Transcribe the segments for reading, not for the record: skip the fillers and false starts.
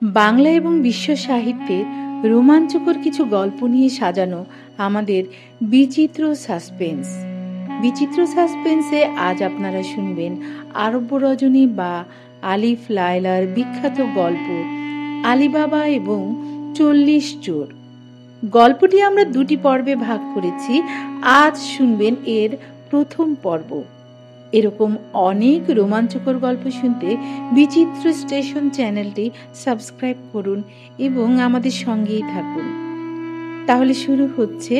বাংলা এবং বিশ্ব সাহিত্যের রোমাঞ্চকর কিছু গল্প নিয়ে সাজানো আমাদের বিচিত্র সাসপেন্স। বিচিত্র সাসপেন্সে আজ আপনারা শুনবেন আরব্য রজনী বা আলিফ লায়লার বিখ্যাত গল্প আলিবাবা এবং ৪০ চোর। গল্পটি আমরা দুটি পর্বে ভাগ করেছি। আজ শুনবেন এর প্রথম পর্ব। এরকম অনেক রোমাঞ্চকর গল্প শুনতে বিচিত্র স্টেশন চ্যানেলটি সাবস্ক্রাইব করুন এবং আমাদের সঙ্গেই থাকুন। তাহলে শুরু হচ্ছে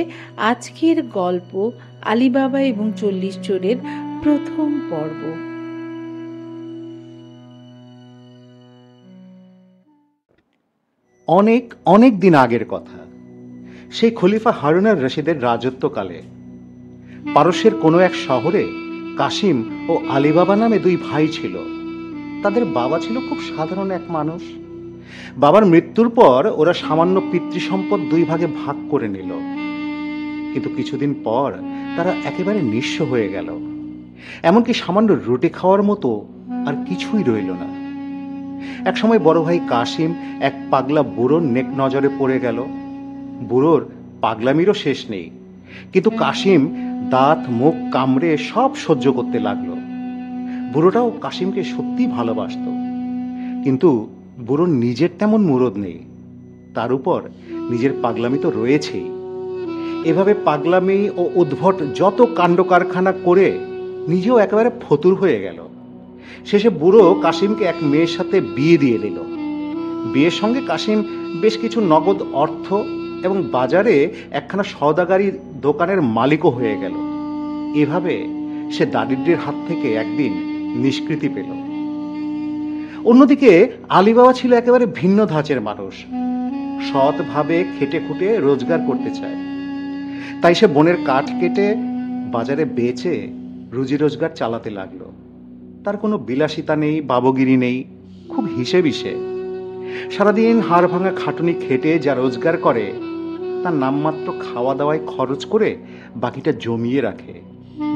আজকের গল্প আলিবাবা এবং ৪০ চোরের প্রথম পর্ব। অনেক অনেক দিন আগের কথা। সেই খলিফা হারুন আর রশিদের রাজত্বকালে পারস্যের কোনো এক শহরে কাসিম ও আলিবাবা নামে দুই ভাই ছিল। তাদের বাবা ছিল খুব সাধারণ এক মানুষ। বাবার মৃত্যুর পর ওরা সামান্য পিতৃসম্পদ দুই ভাগে ভাগ করে নিল। কিন্তু কিছুদিন পর তারা একেবারে নিঃস্ব হয়ে গেল। এমনকি সামান্য রুটি খাওয়ার মতো আর কিছুই রইল না। একসময় বড় ভাই কাসিম এক পাগলা বুড়োর নেক নজরে পড়ে গেল। বুড়োর পাগলামিরও শেষ নেই, কিন্তু কাসিম দাঁত মুখ কামড়ে সব সহ্য করতে লাগলো। বুড়োটাও কাসিমকে সত্যি ভালোবাসত, কিন্তু বুড়োর নিজের তেমন মুরদ নেই। তার উপর নিজের পাগলামি তো রয়েছেই। এভাবে পাগলামি ও উদ্ভট যত কাণ্ড কারখানা করে নিজেও একেবারে ফতুর হয়ে গেল। শেষে বুড়ো কাসিমকে এক মেয়ের সাথে বিয়ে দিয়ে দিল। বিয়ের সঙ্গে কাসিম বেশ কিছু নগদ অর্থ এবং বাজারে একখানা সওদাগারি দোকানের মালিকও হয়ে গেল। এভাবে সে দারিদ্র্যের হাত থেকে একদিন নিষ্কৃতি পেল। অন্যদিকে আলিবাবা ছিল একেবারে ভিন্ন ধাঁচের মানুষ। সৎভাবে খেটে খুঁটে রোজগার করতে চায়। তাই সে বনের কাঠ কেটে বাজারে বেচে রুজি রোজগার চালাতে লাগলো। তার কোনো বিলাসিতা নেই, বাবগিরি নেই, খুব হিসেবে সে। সারাদিন হাড় ভাঙা খাটুনি খেটে যা রোজগার করে তার নামমাত্র খাওয়া দাওয়ায় খরচ করে বাকিটা জমিয়ে রাখে,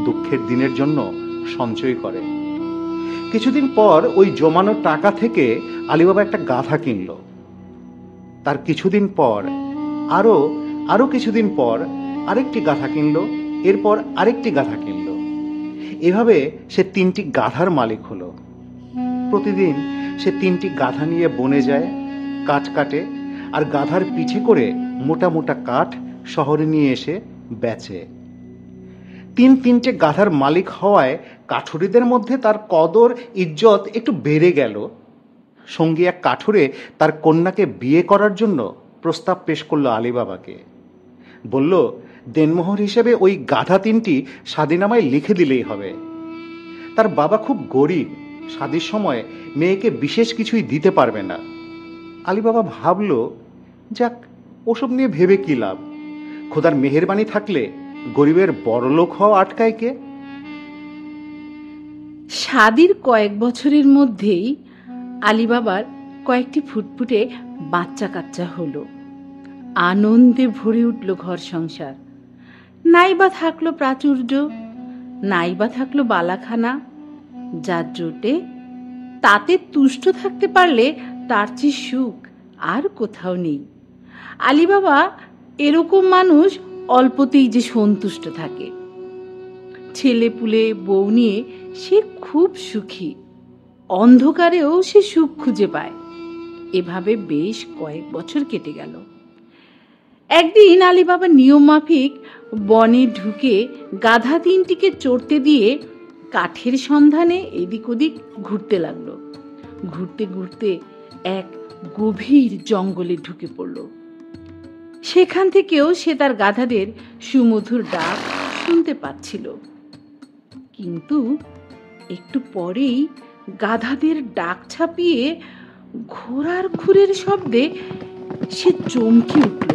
দুঃখের দিনের জন্য সঞ্চয় করে। কিছুদিন পর ওই জমানো টাকা থেকে আলিবাবা একটা গাধা কিনল। তার কিছুদিন পর আরো কিছুদিন পর আরেকটি গাধা কিনল, এরপর আরেকটি গাধা কিনল। এভাবে সে ৩টি গাধার মালিক হলো। প্রতিদিন সে ৩টি গাধা নিয়ে বনে যায়, কাঠ কাটে, আর গাধার পিঠে করে মোটা মোটা কাঠ শহরে নিয়ে এসে বেচে। ৩টে গাধার মালিক হওয়ায় কাঠুরিদের মধ্যে তার কদর ইজ্জত একটু বেড়ে গেল। সঙ্গী এক কাঠুরে তার কন্যাকে বিয়ে করার জন্য প্রস্তাব পেশ করলো আলিবাবাকে। বলল, দেনমোহর হিসেবে ওই গাধা ৩টি স্বাধীনামায় লিখে দিলেই হবে। তার বাবা খুব গরিব, শাদীর সময় মেয়েকে বিশেষ কিছুই দিতে পারবে না। আলিবাবা ভাবল, যাক, ওসব নিয়ে ভেবে কি লাভ? খোদার মেহেরবানি থাকলে গরিবের বড়লোক হওয়া আটকায় কে? শাদীর কয়েক বছরের মধ্যেই আলিবাবার কয়েকটি ফুটফুটে বাচ্চা কাচ্চা হলো। আনন্দে ভরে উঠল ঘর সংসার। নাইবা থাকলো প্রাচুর্য, নাইবা থাকলো বালাখানা, যার জোটে তাতে তুষ্ট থাকতে পারলে তার চেয়ে সুখ আর কোথাও নেই। আলিবাবা এরকম মানুষ অল্পতেই যে সন্তুষ্ট থাকে। ছেলে পুলে বউ নিয়ে সে খুব সুখী, অন্ধকারেও সে সুখ খুঁজে পায়। এভাবে বেশ কয়েক বছর কেটে গেল। একদিন আলিবাবা নিয়ম মাফিক বনে ঢুকে গাধা ৩টিকে চড়তে দিয়ে কাঠের সন্ধানে এদিক ওদিক ঘুরতে লাগলো। ঘুরতে ঘুরতে এক গভীর জঙ্গলে ঢুকে পড়ল। সেখান থেকেও সে তার গাধাদের সুমধুর ডাক শুনতে পাচ্ছিল। কিন্তু একটু পরেই গাধাদের ডাক ছাপিয়ে ঘোড়ার খুরের শব্দে সে চমকে উঠল।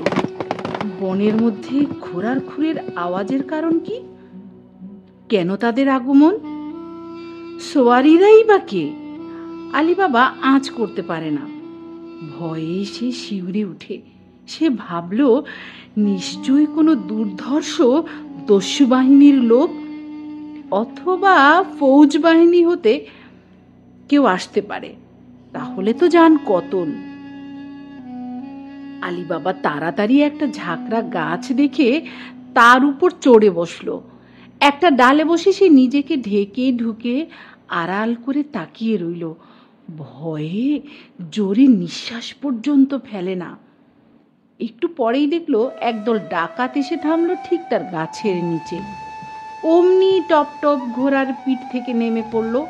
বনের মধ্যে ঘোড়ার খুরের আওয়াজের কারণ কি? কেন তাদের আগমন? সোয়ারিরাই বা কে? আলিবাবা আঁচ করতে পারে না। ভয়ে সে শিউরে উঠে। সে ভাবল, নিশ্চয়ই কোনো দুর্ধর্ষ দস্যু বাহিনীর লোক অথবা ফৌজ বাহিনী হতে কেউ আসতে পারে। তাহলে তো জান কতল। আলিবাবা তাড়াতাড়ি একটা ঝাঁকড়া গাছ দেখে তার উপর চড়ে বসলো। একটা ডালে বসে সে নিজেকে ঢেকে ঢুকে আড়াল করে তাকিয়ে রইল। ভয়ে জোরে নিঃশ্বাস পর্যন্ত ফেলে না। একটু পরেই দেখলো একদল ডাকাত এসে থামলো ঠিক তার গাছের নিচে। অমনি টপ টপ ঘোড়ার পিঠ থেকে নেমে পড়লো।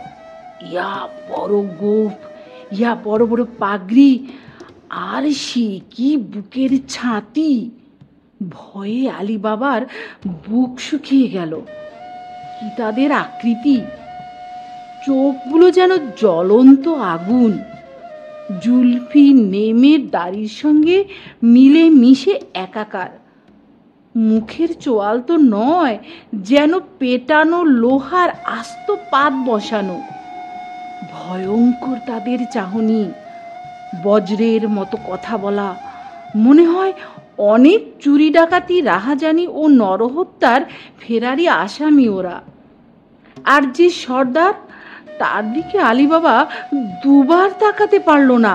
ইয়া বড় গোঁফ, ইয়া বড় বড় পাগড়ি, আর সে কি বুকের ছাতি! ভয়ে আলিবাবার বুক শুকিয়ে গেল। কি তাদের আকৃতি! চোখগুলো যেন জ্বলন্ত আগুন। জুলফি নেমের দাড়ির সঙ্গে মিলে মিশে একাকার। মুখের চোয়াল তো নয়, যেন পেটানো লোহার আস্ত পাত বসানো। ভয়ঙ্কর তাদের চাহনি, বজ্রের মতো কথা বলা। মনে হয় অনেক চুরি ডাকাতি, রাহাজানি ও নরহত্যার ফেরারি আসামি ওরা। আর যে সর্দার, তার দিকে আলিবাবা দুবার তাকাতে পারল না।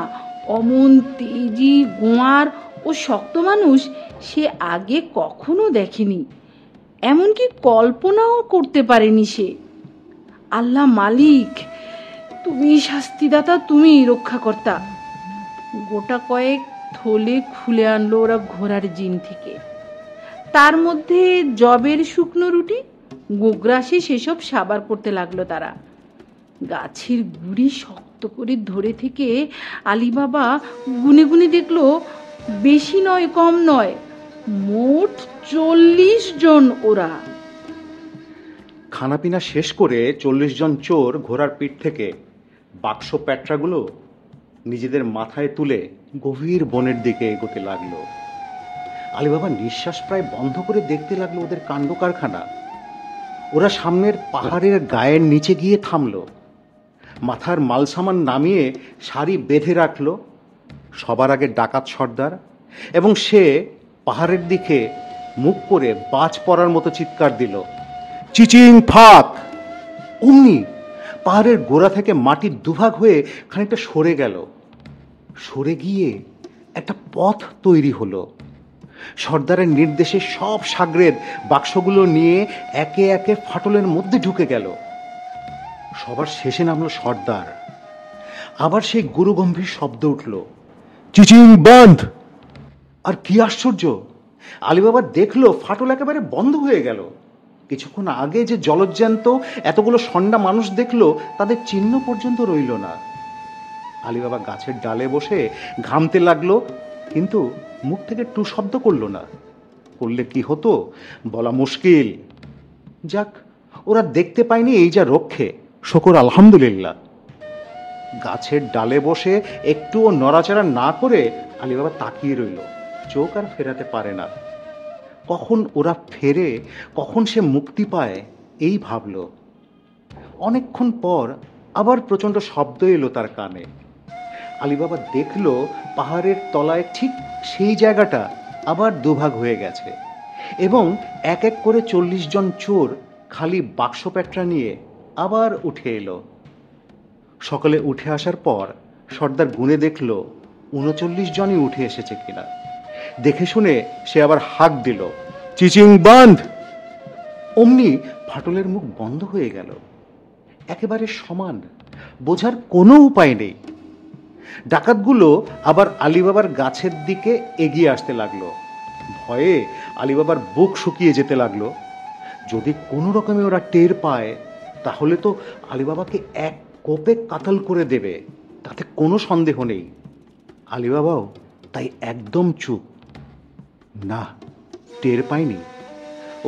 অমন তেজি, গোয়ার ও শক্ত মানুষ সে আগে কখনো দেখেনি, এমনকি কল্পনাও করতে পারেনি সে। আল্লাহ মালিক, তুমি শাস্তিদাতা, তুমি রক্ষাকর্তা। গোটা কয়েক থলে খুলে আনলো ওরা ঘোড়ার জিন থেকে। তার মধ্যে জবের শুকনো রুটি, গোগ্রাসে সেসব সাবার করতে লাগলো তারা। গাছের গুড়ি শক্ত করে ধরে থেকে আলিবাবা গুনে গুনে দেখলো, বেশি নয় কম নয়, মোট 40 জন ওরা। খানাপিনা শেষ করে 40 জন চোর ঘোড়ার পিঠ থেকে বাক্স প্যাট্রাগুলো নিজেদের মাথায় তুলে গভীর বনের দিকে এগোতে লাগলো। আলিবাবা নিঃশ্বাস প্রায় বন্ধ করে দেখতে লাগলো ওদের কাণ্ড কারখানা। ওরা সামনের পাহাড়ের গায়ের নিচে গিয়ে থামলো। মাথার মালসামান নামিয়ে সারি বেঁধে রাখলো। সবার আগে ডাকাত সর্দার, এবং সে পাহাড়ের দিকে মুখ করে বাজ পড়ার মতো চিৎকার দিল, চিচিং ফাক! অমনি পাহাড়ের গোড়া থেকে মাটির দুভাগ হয়ে খানিকটা সরে গেল। সরে গিয়ে একটা পথ তৈরি হলো। সর্দারের নির্দেশে সব সাগরেদ বাক্সগুলো নিয়ে একে একে ফাটলের মধ্যে ঢুকে গেল। সবার শেষে নামলো সর্দার। আবার সেই গুরুগম্ভীর শব্দ উঠল, চিচিং বন্ধ! আর কি আশ্চর্য, আলিবাবা দেখলো ফাটল একেবারে বন্ধ হয়ে গেল। কিছুক্ষণ আগে যে জলজ্যান্ত এতগুলো সন্ডা মানুষ দেখলো, তাদের চিহ্ন পর্যন্ত রইল না। আলিবাবা গাছের ডালে বসে ঘামতে লাগলো, কিন্তু মুখ থেকে টু শব্দ করলো না। করলে কি হতো বলা মুশকিল। যাক, ওরা দেখতে পায়নি, এই যা রক্ষে, শকর আলহামদুলিল্লাহ। গাছের ডালে বসে একটুও নড়াচড়া না করে আলিবাবা তাকিয়ে রইল, চোখ আর ফেরাতে পারে না। কখন ওরা ফেরে, কখন সে মুক্তি পায়, এই ভাবল। অনেকক্ষণ পর আবার প্রচণ্ড শব্দ এলো তার কানে। আলিবাবা দেখল পাহাড়ের তলায় ঠিক সেই জায়গাটা আবার দুভাগ হয়ে গেছে, এবং এক এক করে 40 জন চোর খালি বাক্স প্যাট্রা নিয়ে আবার উঠে এলো। সকালে উঠে আসার পর সর্দার গুনে দেখল 39 জনই উঠে এসেছে কিনা। দেখে শুনে সে আবার হাঁক দিল, চিচিং বন্ধ! অমনি ফাটলের মুখ বন্ধ হয়ে গেল, একেবারে সমান, বোঝার কোনো উপায় নেই। ডাকাতগুলো আবার আলিবাবার গাছের দিকে এগিয়ে আসতে লাগলো। ভয়ে আলিবাবার বুক শুকিয়ে যেতে লাগলো। যদি কোনো রকমে ওরা টের পায়, তাহলে তো আলিবাবাকে এক কোপে কাতল করে দেবে, তাতে কোনো সন্দেহ নেই। আলিবাবাও তাই একদম চুপ। না, টের পায়নি।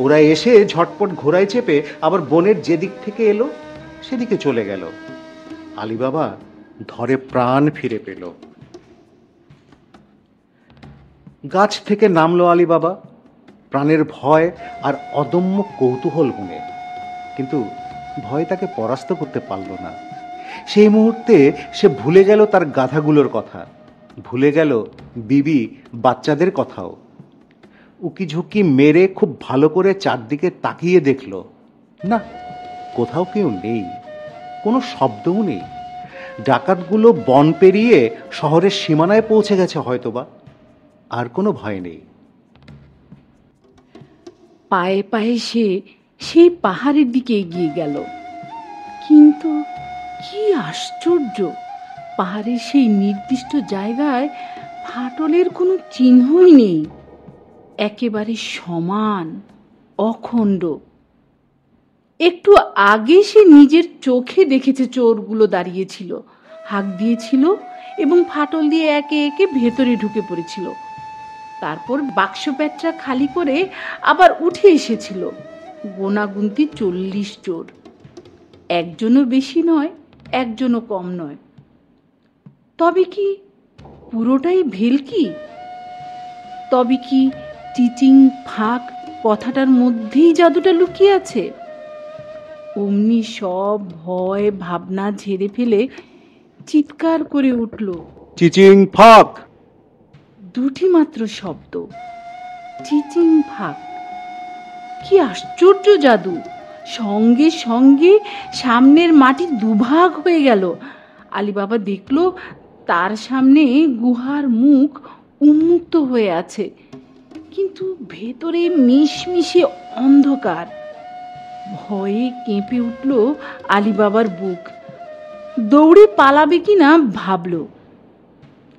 ওরা এসে ঝটপট ঘোড়ায় চেপে আবার বনের যেদিক থেকে এলো সেদিকে চলে গেল। আলিবাবা ধরে প্রাণ ফিরে পেল। গাছ থেকে নামলো আলিবাবা, প্রাণের ভয় আর অদম্য কৌতূহল গুণে। কিন্তু ভয় তাকে পরাস্ত করতে পারল না। সেই মুহূর্তে সে ভুলে গেল তার গাধাগুলোর কথা, ভুলে গেল বিবি বাচ্চাদের কথাও। উকি ঝুঁকি মেরে খুব ভালো করে চারদিকে তাকিয়ে দেখল, না, কোথাও কেউ নেই, কোনো শব্দও নেই। ডাকাতগুলো বন পেরিয়ে শহরের সীমানায় পৌঁছে গেছে হয়তোবা। আর কোনো ভয় নেই। পায়ে পায়ে সে সেই পাহাড়ের দিকে এগিয়ে গেল। কিন্তু কি আশ্চর্য, পাহাড়ের সেই নির্দিষ্ট জায়গায় ফাটলের কোনো চিহ্নই নেই, একেবারে সমান, অখণ্ড। একটু আগে সে নিজের চোখে দেখেছে চোরগুলো দাঁড়িয়েছিল, হাঁক দিয়েছিল এবং ফাটল দিয়ে একে একে ভেতরে ঢুকে পড়েছিল। তারপর বাক্স প্যাঁটরা খালি করে আবার উঠে এসেছিল। গোনাগুনতি 40 চোর, একজনও বেশি নয়, একজনও কম নয়। তবে কি পুরোটাই ভেলকি? তবে কি চিচিং ফাঁক কথাটার মধ্যেই জাদুটা লুকিয়ে আছে? অমনি সব ভয় ভাবনা ঝেড়ে ফেলে চিৎকার করে উঠল, চিচিং ফাঁক! দুটি মাত্র শব্দ, চিচিং ফাঁক। কি আশ্চর্য জাদু! সঙ্গে সঙ্গে সামনের মাটি দুভাগ হয়ে গেল। আলিবাবা দেখল তার সামনে গুহার মুখ উন্মুক্ত হয়ে আছে, কিন্তু ভেতরে মিশমিশে অন্ধকার। ভয়ে কেঁপে উঠল আলিবাবার বুক। দৌড়ে পালাবে কিনা ভাবল,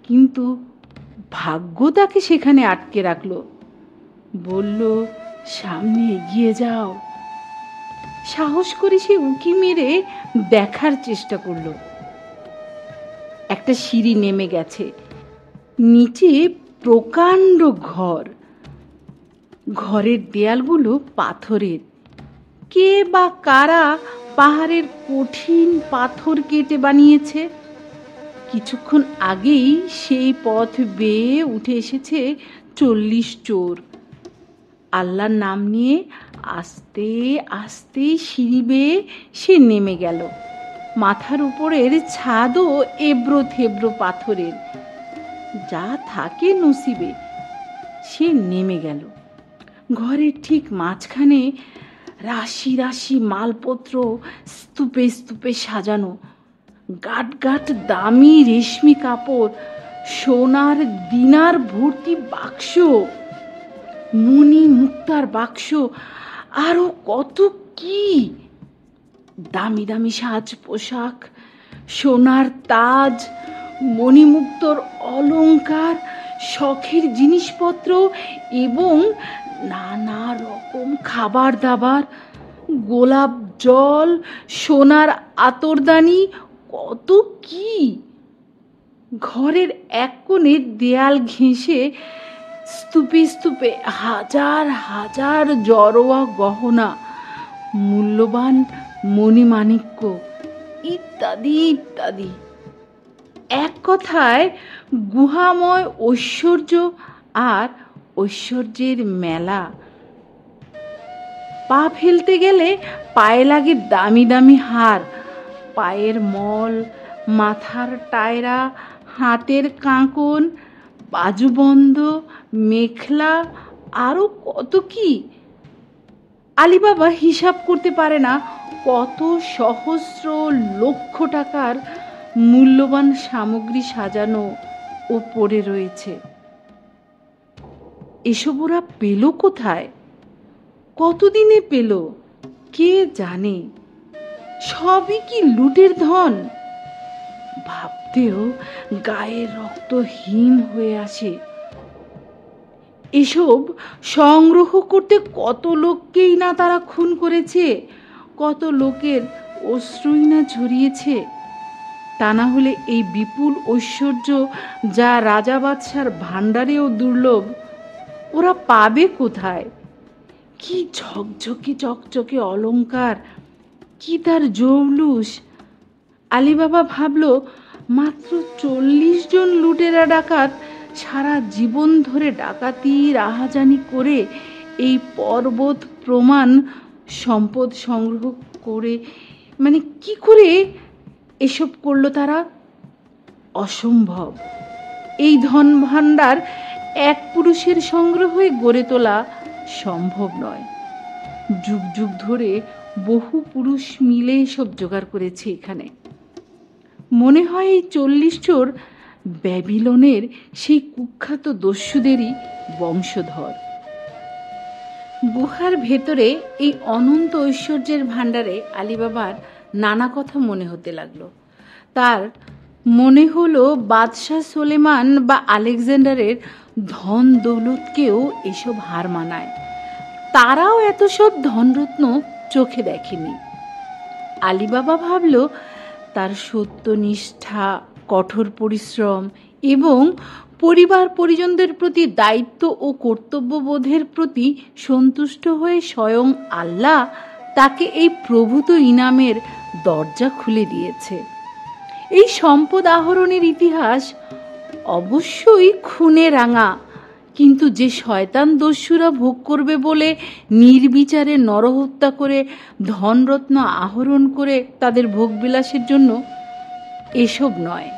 কিন্তু ভাগ্য তাকে সেখানে আটকে রাখল। বলল, সামনে এগিয়ে যাও। সাহস করে সে উঁকি মেরে দেখার চেষ্টা করল। একটা সিঁড়ি নেমে গেছে, নিচে প্রকাণ্ড ঘর। ঘরের দেয়ালগুলো পাথরের। কে বা কারা পাহাড়ের কঠিন পাথর কেটে বানিয়েছে। কিছুক্ষণ আগেই সেই পথ বেয়ে উঠে এসেছে 40 চোর। আল্লাহর নাম নিয়ে আস্তে আস্তে সিঁড়ি বেয়ে সে নেমে গেল। মাথার উপরের ছাদও এবড়ো থেবড়ো পাথরের। যা থাকে নসিবে। সে নেমে গেল। ঘরের ঠিক মাঝখানে রাশি রাশি মালপত্র স্তূপে স্তূপে সাজানো, গাট গাট দামি রেশমি কাপড়, সোনার দিনার ভর্তি বাক্স, মণি মুক্তার বাক্স, আরো কত কি! দামি দামি সাজ পোশাক, সোনার তাজ, মণিমুক্তর অলংকার, শখের জিনিসপত্র এবং নানা রকম খাবার দাবার, গোলাপ জল, সোনার আতরদানি, কত কি! ঘরের এক কোণে দেয়াল ঘেঁষে স্তূপে স্তূপে হাজার হাজার জড়োয়া গহনা, মূল্যবান মণিমাণিক্য ইত্যাদি ইত্যাদি। এক কথায় গুহাময় ঐশ্বর্য আর ঐশ্বর্যের মেলা। পা ফেলতে গেলে পায়ে লাগে দামি দামি হার, পায়ের মল, মাথার টায়রা, হাতের কাঁকন, বাজুবন্ধ, মেখলা, আরো কত কি! আলিবাবা হিসাব করতে পারে না কত সহস্র লক্ষ টাকার মূল্যবান সামগ্রী সাজানো ও পড়ে রয়েছে। এসব ওরা পেল কোথায়? কতদিনে পেল কে জানে? সবই কি লুটের ধন? ভাবতেও গায়ের রক্ত হিম হয়ে আসে। এসব সংগ্রহ করতে কত লোককেই না তারা খুন করেছে, কত লোকের অশ্রুই না ঝরিয়েছে। তা না হলে এই বিপুল ঐশ্বর্য, যা রাজা বাদশার ভাণ্ডারেও দুর্লভ, ওরা পাবে কোথায়? কি ঝকঝকে চকচকে অলংকার, কি তার জৌলুস! আলিবাবা ভাবল, মাত্র 40 জন লুটেরা ডাকাত সারা জীবন ধরে ডাকাতি রাহাজানি করে এই পর্বত প্রমাণ সম্পদ সংগ্রহ করে, মানে কি করে এসব করলো তারা? অসম্ভব। এই ধন ভাণ্ডার এক পুরুষের সংগ্রহে গড়ে তোলা সম্ভব নয়। যুগ যুগ ধরে বহু পুরুষ মিলে এসব জোগাড় করেছে এখানে। মনে হয় এই 40 চোর ব্যাবিলনের সেই কুখ্যাত দস্যুদেরই বংশধর। গুহার ভেতরে এই অনন্ত ঐশ্বর্যের ভাণ্ডারে আলীবাবার নানা কথা মনে হতে লাগলো। তার মনে হলো বাদশাহ সুলেমান বা আলেকজান্ডারের ধন দৌলতকেও এসব হার মানায়। তারাও এত সব ধনরত্ন চোখে দেখেনি। আলীবাবা ভাবল তার সত্যনিষ্ঠা, কঠোর পরিশ্রম এবং পরিবার পরিজনদের প্রতি দায়িত্ব ও কর্তব্যবোধের প্রতি সন্তুষ্ট হয়ে স্বয়ং আল্লাহ তাকে এই প্রভূত ইনামের দরজা খুলে দিয়েছে। এই সম্পদ আহরণের ইতিহাস অবশ্যই খুনে রাঙা, কিন্তু যে শয়তান দস্যুরা ভোগ করবে বলে নির্বিচারে নরহত্যা করে ধনরত্ন আহরণ করে তাদের ভোগবিলাসের জন্য এসব নয়।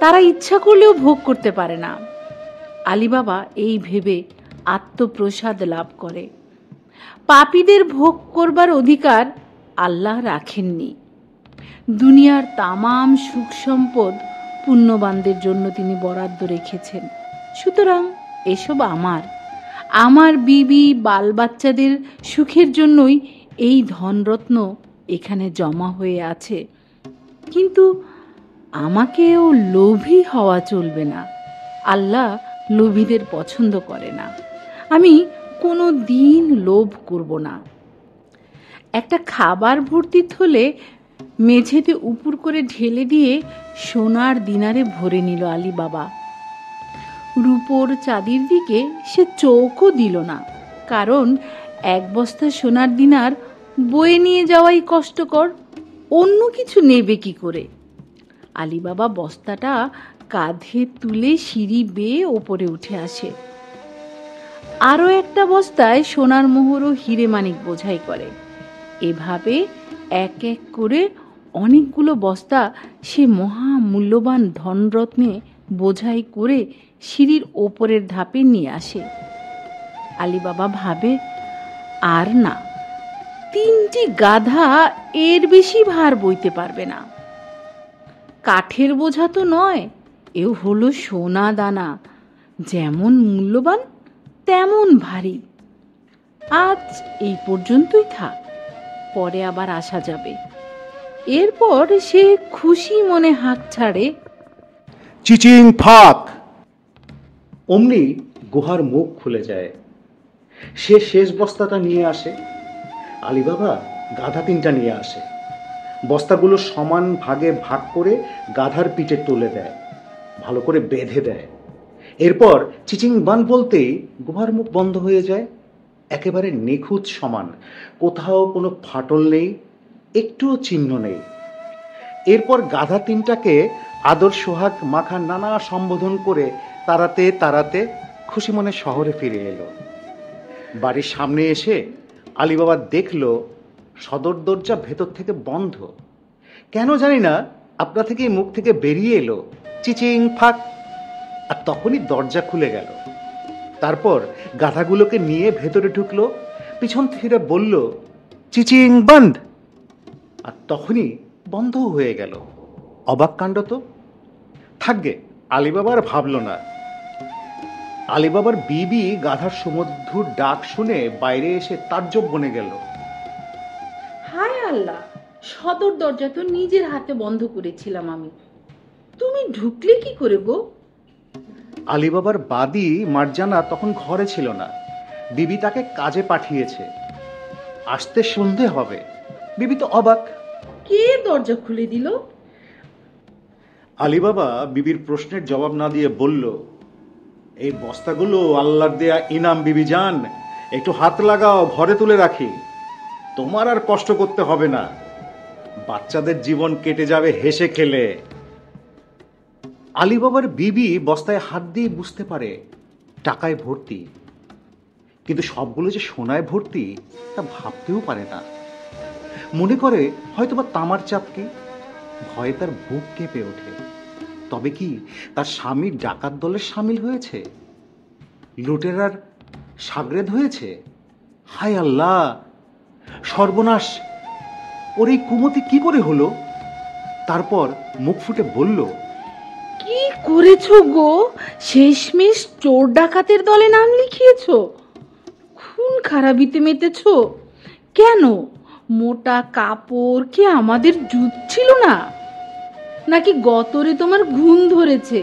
তারা ইচ্ছা করলেও ভোগ করতে পারে না। আলীবাবা এই ভেবে আত্মপ্রসাদ লাভ করে। পাপীদের ভোগ করবার অধিকার আল্লাহ রাখেননি। দুনিয়ার তামাম সুখ সম্পদ পুণ্যবানদের জন্য তিনি বরাদ্দ রেখেছেন। সুতরাং এসব আমার বিবি বাল বাচ্চাদের সুখের জন্যই এই ধনরত্ন এখানে জমা হয়ে আছে। কিন্তু আমাকেও লোভী হওয়া চলবে না। আল্লাহ লোভীদের পছন্দ করে না। আমি কোনো দিন লোভ করব না। একটা খাবার ভর্তি থলে মেঝেতে উপুর করে ঢেলে দিয়ে সোনার দিনারে ভরে নিল আলীবাবা। রূপোর চাঁদির দিকে সে চোখও দিল না, কারণ এক বস্তা সোনার দিনার বয়ে নিয়ে যাওয়াই কষ্টকর। অন্য কিছু নেবে কি করে? আলীবাবা বস্তাটা কাঁধে তুলে সিঁড়ি বেয়ে ওপরে উঠে আসে। আরও একটা বস্তায় সোনার মোহর ও হিরে মানিক বোঝাই করে। এভাবে এক এক করে অনেকগুলো বস্তা সে মহা মূল্যবান ধনরত্নে বোঝাই করে সিঁড়ির ওপরের ধাপে নিয়ে আসে। আলীবাবা ভাবে, আর না, 3টি গাধা এর বেশি ভার বইতে পারবে না। কাঠের বোঝা তো নয়, এও হলো সোনা দানা, যেমন মূল্যবান তেমন ভারী। আজ এই পর্যন্তই থাক, পরে আবার আসা যাবে। এরপর সে খুশি মনে হাঁক ছাড়ে, চিচিং ফাক। অমনি গুহার মুখ খুলে যায়। সে শেষ বস্তাটা নিয়ে আসে। আলীবাবা গাধা 3টা নিয়ে আসে। বস্তাগুলো সমান ভাগে ভাগ করে গাধার পিঠে তুলে দেয়, ভালো করে বেঁধে দেয়। এরপর চিচিং বান বলতেই গুহার মুখ বন্ধ হয়ে যায়। একেবারে নিখুঁত সমান, কোথাও কোনো ফাটল নেই, একটুও চিহ্ন নেই। এরপর গাধা 3টাকে আদর সোহাগ মাখা নানা সম্বোধন করে তাড়াতে তাড়াতে খুশি মনে শহরে ফিরে এলো। বাড়ির সামনে এসে আলীবাবা দেখল সদর দরজা ভেতর থেকে বন্ধ। কেন জানি না আপনা থেকেই মুখ থেকে বেরিয়ে এলো চিচিং ফাক। আর তখনই দরজা খুলে গেল। তারপর গাধাগুলোকে নিয়ে ভেতরে ঢুকলো, পিছন থেকে বলল চিচিং বন্ধ। আর তখনই বন্ধ হয়ে গেল। অবাক কাণ্ড তো। থাকবে, আলীবাবার ভাবল না। আলীবাবার বিবি গাধার সুমধুর ডাক শুনে বাইরে এসে তাজ্জব বনে গেল। হায় আল্লাহ, সদর দরজা তো নিজের হাতে বন্ধ করেছিলাম আমি, তুমি ঢুকলে কি করে গো? আলীবাবার বাদী মার্জানা তখন ঘরে ছিল না। বিবি তাকে কাজে পাঠিয়েছে, আসতে সন্ধে হবে। বিবি তো অবাক। কে দরজা খুলে দিল? আলীবাবা বিবির প্রশ্নের জবাব না দিয়ে বলল, এই বস্তাগুলো আল্লাহর দেয়া ইনাম বিবি জান, একটু হাত লাগাও, ঘরে তুলে রাখি। তোমার আর কষ্ট করতে হবে না, বাচ্চাদের জীবন কেটে যাবে হেসে খেলে। আলীবাবার বিবি বস্তায় হাত দিয়ে বুঝতে পারে টাকায় ভর্তি, কিন্তু সবগুলো যে সোনায় ভর্তি তা ভাবতেও পারে না। মনে করে হয়তোবা তামার চাপকে। ভয়ে তার বুক কেঁপে ওঠে। তবে কি তার স্বামী ডাকাত দলের সামিল হয়েছে? লুটেরার সাগরেদ হয়েছে? হায় আল্লাহ, সর্বনাশ! ওর এই কুমতি কি করে হলো? তারপর মুখ ফুটে বলল, করেছো গো? শেষমেশ চোর ডাকাতের দলে নাম লিখিয়েছো? খুন খারাপিতে মেতেছো কেন? মোটা কাপড় কি আমাদের জুত ছিল না? নাকি গতরে তোমার ঘুম ধরেছে?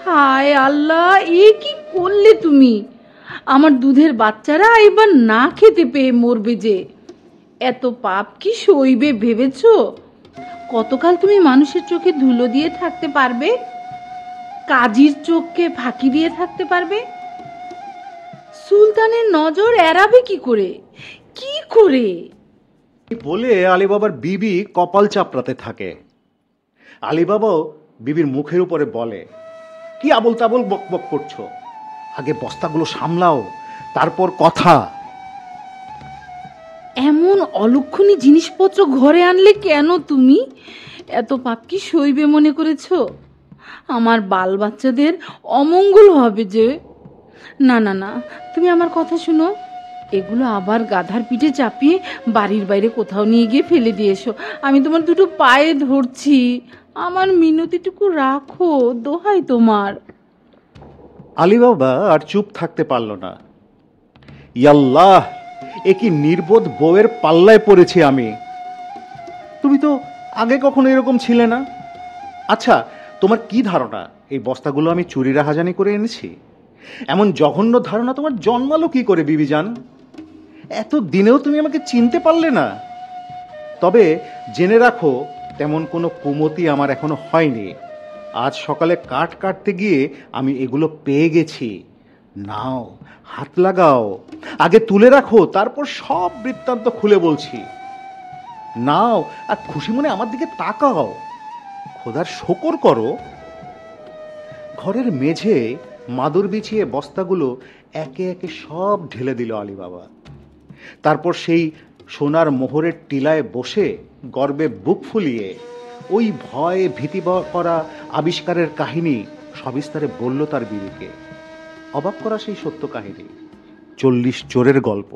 হায় আল্লাহ, এ কি করলে তুমি? আমার দুধের বাচ্চারা এবার না খেতে পেয়ে মরবে যে। এত পাপ কি সইবে ভেবেছো? কতকাল তুমি মানুষের চোখে ধুলো দিয়ে থাকতে পারবে? কাজীর চোখকে ফাঁকি দিয়ে থাকতে পারবে? সুলতানের নজর এড়াবে কি করে? কি করে? বলে আলীবাবার বিবি কপাল চাপড়াতে থাকে। আলীবাবাও বিবির মুখের উপরে বলে, কি আবল তাবল বক বক করছো? আগে বস্তাগুলো সামলাও, তারপর কথা। এমন অলক্ষণী জিনিসপত্র ঘরে আনলে কেন তুমি? এত পাপ কি সইবে মনে করেছো? আমার বাল বাচ্চাদের অমঙ্গল হবে যে। না না না, তুমি আমার কথা শুনো। এগুলো আবার গাধার পিঠে চাপিয়ে বাড়ির বাইরে কোথাও নিয়ে গিয়ে ফেলে দিয়ে এসো। আমি তোমার দুটো পায়ে ধরছি, আমার মিনতিটুকু রাখো, দোহাই তোমার। আলীবাবা আর চুপ থাকতে পারল না। ইয়াল্লাহ, এ কি নির্বোধ বউয়ের পাল্লায় পড়েছি আমি। তুমি তো আগে কখনো এরকম ছিলে না। আচ্ছা, তোমার কি ধারণা এই বস্তাগুলো আমি চুরি রাহাজানি করে এনেছি? এমন জঘন্য ধারণা তোমার জন্মালো কি করে বিবিজান? এত দিনেও তুমি আমাকে চিনতে পারলে না? তবে জেনে রাখো, তেমন কোনো কুমতি আমার এখনো হয়নি। আজ সকালে কাঠ কাটতে গিয়ে আমি এগুলো পেয়ে গেছি। নাও, হাত লাগাও, আগে তুলে রাখো, তারপর সব বৃত্তান্ত খুলে বলছি। নাও, আর খুশি মনে আমার দিকে তাকাও, খোদার শকর করো। ঘরের মেঝে মাদুর বিছিয়ে বস্তাগুলো একে একে সব ঢেলে দিল আলীবাবা। তারপর সেই সোনার মোহরের টিলায় বসে গর্বে বুক ফুলিয়ে ওই ভয়ে ভীতি করা আবিষ্কারের কাহিনী সবিস্তারে বলল তার বিবিকে। অবাক করা সেই সত্য কাহিনী, 40 চোরের গল্প।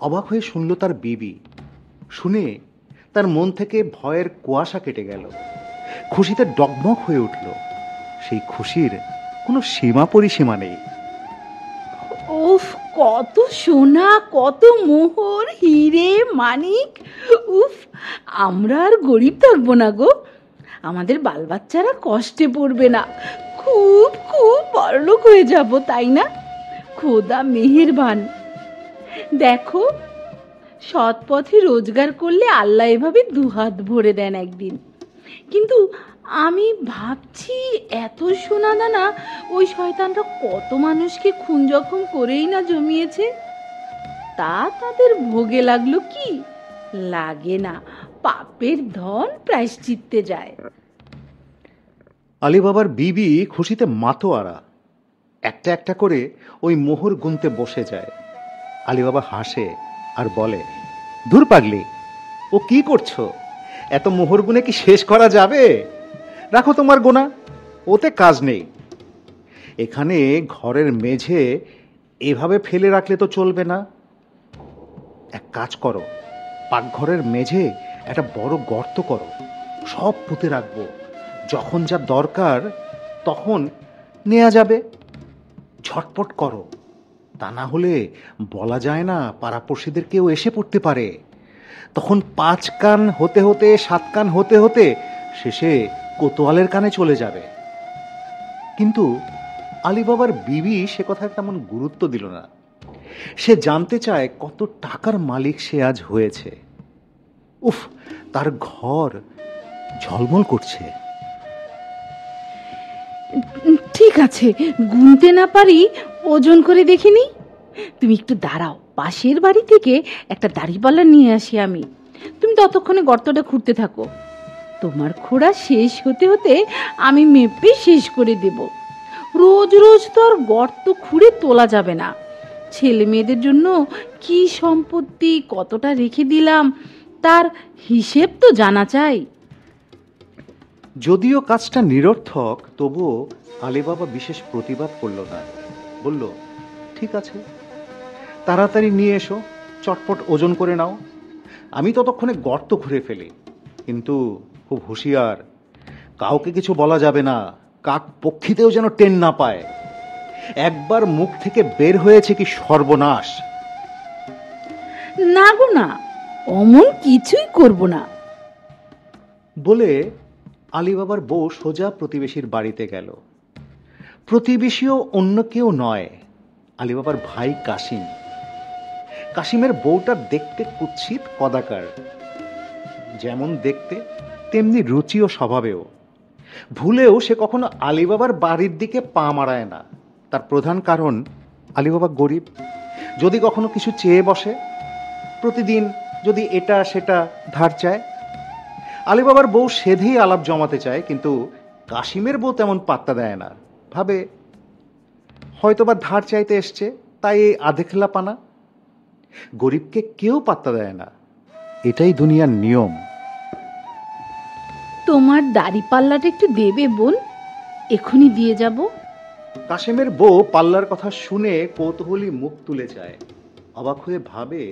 অবাক হয়ে শুনল তার বিবি। শুনে তার মন থেকে ভয়ের কুয়াশা কেটে গেল, খুশিতে ডগমগ হয়ে উঠল। সেই খুশির কোনো সীমা পরিসীমা নেই। উফ, কত সোনা, কত মোহর, হিরে, মানিক! উফ, আমরা আর গরিব থাকবো না গো। আমাদের বাল বাচ্চারা কষ্টে পড়বে না। খুব খুব বড়লোক হয়ে যাব, তাই না? খোদা মেহেরবান। দেখো, সৎ পথে রোজগার করলে আল্লাহ এভাবে দুহাত ভরে দেন একদিন। কিন্তু আমি ভাবছি, এত সোনা দানা ওই শয়তানরা কত মানুষকে খুন জখম করেই না জমিয়েছে। তা তাদের ভোগে লাগলো কি? লাগে না। পাপের ধন প্রায়শ্চিত্তে যায়। আলীবাবার বিবি খুশিতে মাতোয়ারা। একটা একটা করে ওই মোহর গুনতে বসে যায়। আলীবাবা হাসে আর বলে, ধুর পাগলি, ও কি করছো? এত মোহর গুনে কি শেষ করা যাবে? রাখো তোমার গোনা, ওতে কাজ নেই। এখানে ঘরের মেঝে এভাবে ফেলে রাখলে তো চলবে না। এক কাজ করো, পাকঘরের মেঝে একটা বড় গর্ত করো, সব পুঁতে রাখবো। যখন যা দরকার তখন নেওয়া যাবে। ঝটপট করো, তা না হলে বলা যায় না, পাড়াপড়শিদের কেউ এসে পড়তে পারে। তখন 5 কান হতে হতে 7 কান হতে হতে শেষে কোতোয়ালের কানে চলে যাবে। কিন্তু আলীবাবার বিবি সে কথায় তেমন গুরুত্ব দিল না। সে জানতে চায় কত টাকার মালিক সে আজ হয়েছে। উফ, তার ঘর ঝলমল করছে। ঠিক আছে, গুনতে না পারি, ওজন করে দেখিনি। তুমি একটু দাঁড়াও, পাশের বাড়ি থেকে একটা দাড়িপাল্লা নিয়ে আসি আমি। তুমি ততক্ষণে গর্তটা খুঁড়তে থাকো। তোমার খোঁড়া শেষ হতে হতে আমি মেপে শেষ করে দেব। রোজ রোজ তো আর গর্ত খুঁড়ে তোলা যাবে না। ছেলে মেয়েদের জন্য কি সম্পত্তি কতটা রেখে দিলাম, তার হিসেব তো জানা চাই। যদিও কাজটা নিরর্থক, তবুও আলীবাবা বিশেষ প্রতিবাদ করল না। বলল, ঠিক আছে, তাড়াতাড়ি নিয়ে এসো, চটপট ওজন করে নাও। আমি ততক্ষণে গর্ত খুঁড়ে ফেলি। কিন্তু খুব হুঁশিয়ার, কাউকে কিছু বলা যাবে না, কাক পক্ষীতেও যেন টেন না পায়। একবার মুখ থেকে বের হয়েছে কি সর্বনাশ। না গো না, অমন কিছুই করব না বলে আলিবাবার বউ সোজা প্রতিবেশীর বাড়িতে গেল। প্রতিবেশীও অন্য কেউ নয়, আলিবাবার ভাই কাশিম। কাশিমের বউটা দেখতে কুৎসিত কদাকার, যেমন দেখতে তেমনি রুচি ও স্বভাবেও। ভুলেও সে কখনো আলিবাবার বাড়ির দিকে পা মারায় না। তার প্রধান কারণ, আলিবাবা গরিব। যদি কখনো কিছু চেয়ে বসে, প্রতিদিন যদি এটা সেটা ধার চায়, আলিবাবার বউ সেধেই আলাপ জমাতে চায়, কিন্তু কাশিমের বউ তেমন পাত্তা দেয় না। ভাবে হয়তোবা ধার চাইতে এসছে, তাই এই আধেখেলা পানা। গরিবকে কেউ পাত্তা দেয় না, এটাই দুনিয়ার নিয়ম। তোমার দাড়ি পাল্লাটা একটু দেবে বোন, এখনই দিয়ে যাব। কাশিমের বউ পাল্লার কথা শুনে কৌতূহলী মুখ তুলে যায়। অবাক হয়ে ভাবে,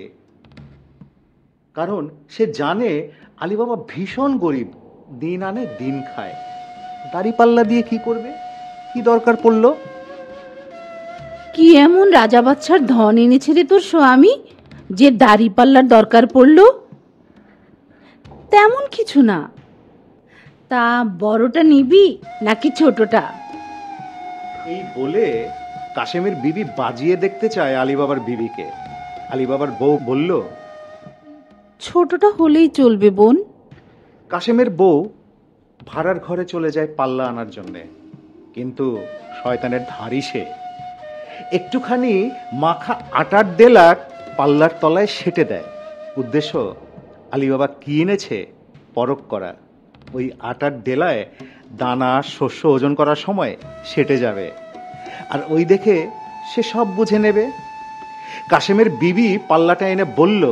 কারণ সে জানে আলিবাবা ভীষণ গরিব, দিন আনে দিন খায়। দাড়ি পাল্লা দিয়ে কি করবে, কি দরকার পড়ল? কি এমন রাজা বাচ্চার ধন এনেছে রে তোর স্বামী যে দাড়ি পাল্লার দরকার পড়ল? তেমন কিছু না। তা বড়টা নিবি নাকি ছোটটা? এই বলে কাশেমের বিবি বাজিয়ে দেখতে চায় আলিবাবার বিবিকে। আলিবাবার বউ বলল, ছোটটা হলেই চলবে বোন। কাশেমের বউ ভাড়ার ঘরে চলে যায় পাল্লা আনার জন্যে, কিন্তু শয়তানের ধারই সে। একটুখানি মাখা আটার ডেলা পাল্লার তলায় সেটে দেয়। উদ্দেশ্য, আলিবাবা কি এনেছে পরখ করা। ওই আটার ডেলায় দানা শস্য ওজন করার সময় সেটে যাবে, আর ওই দেখে সে সব বুঝে নেবে। কাশেমের বিবি পাল্লাটা এনে বলল,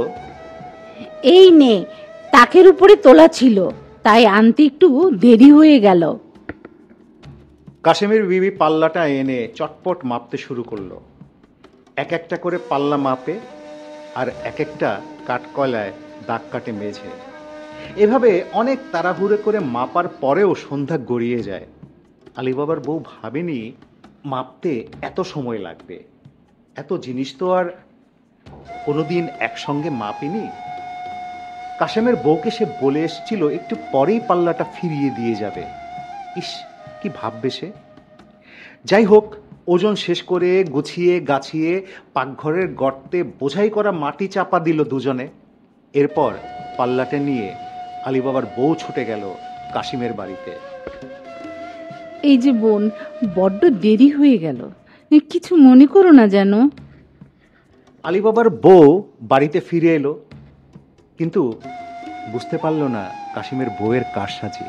এই নে, তাকের উপরে তোলা ছিল, তাই আনতে একটু দেরি হয়ে গেল। কাশেমের বিবি পাল্লাটা এনে চটপট মাপতে শুরু করলো। এক একটা করে পাল্লা মাপে, আর এক একটা কাঠকয়লায় দাগ কাটে মেঝে। এভাবে অনেক তাড়াহুড়ো করে মাপার পরেও সন্ধ্যা গড়িয়ে যায়। আলিবাবার বউ ভাবেনি মাপতে এত সময় লাগবে। এত জিনিস তো আর কোনোদিন একসঙ্গে মাপিনি। কাশেমের বউকে সে বলে এসেছিল একটু পরেই পাল্লাটা ফিরিয়ে দিয়ে যাবে। ইস, কি ভাববে সে। যাই হোক, ওজন শেষ করে গুছিয়ে গাছিয়ে পাকঘরের গর্তে বোঝাই করা মাটি চাপা দিল দুজনে। এরপর পাল্লাটা নিয়ে আলিবাবার বউ ছুটে গেল কাশিমের বাড়িতে। এই যে বোন, বড্ড দেরি হয়ে গেল, কিছু মনে করো না যেন। আলিবাবার বউ বাড়িতে ফিরে এলো, কিন্তু বুঝতে পারল না কাশিমের বউয়ের কারসাজি।